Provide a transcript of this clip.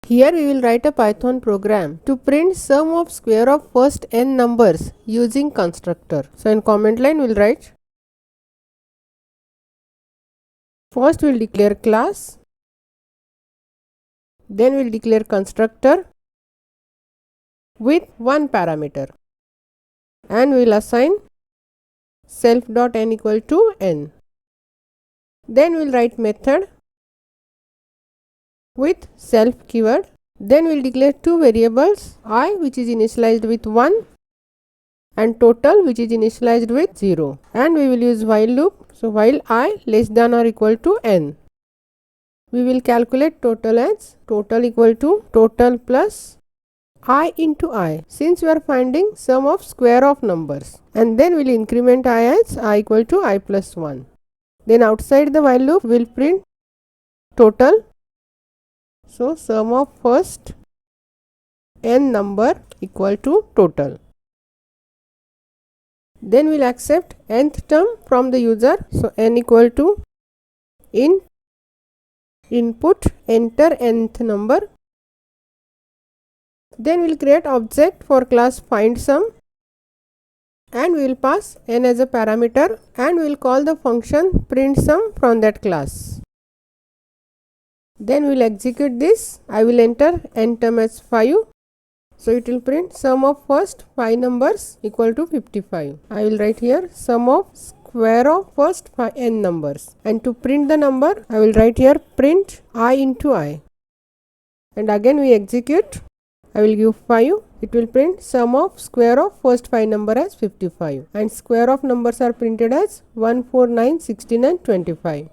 Here we will write a Python program to print sum of square of first n numbers using constructor. So in comment line we will write, first we will declare class, then we will declare constructor with one parameter, and we will assign self.n equal to n. Then we will write method with self keyword. Then we will declare two variables, I which is initialized with 1 and total which is initialized with 0, and we will use while loop. So while I less than or equal to n, we will calculate total as total equal to total plus I into I, since we are finding sum of square of numbers, and then we will increment I as I equal to I plus 1. Then outside the while loop we will print total. So sum of first n number equal to total. Then we will accept nth term from the user. So n equal to input enter nth number. Then we will create object for class findSum, and we will pass n as a parameter, and we will call the function printSum from that class. Then we will execute this. I will enter n term as 5. So it will print sum of first 5 numbers equal to 55. I will write here sum of square of first n numbers, and to print the number I will write here print I into I, and again we execute. I will give 5. It will print sum of square of first 5 number as 55, and square of numbers are printed as 1, 4, 9, 16 and 25.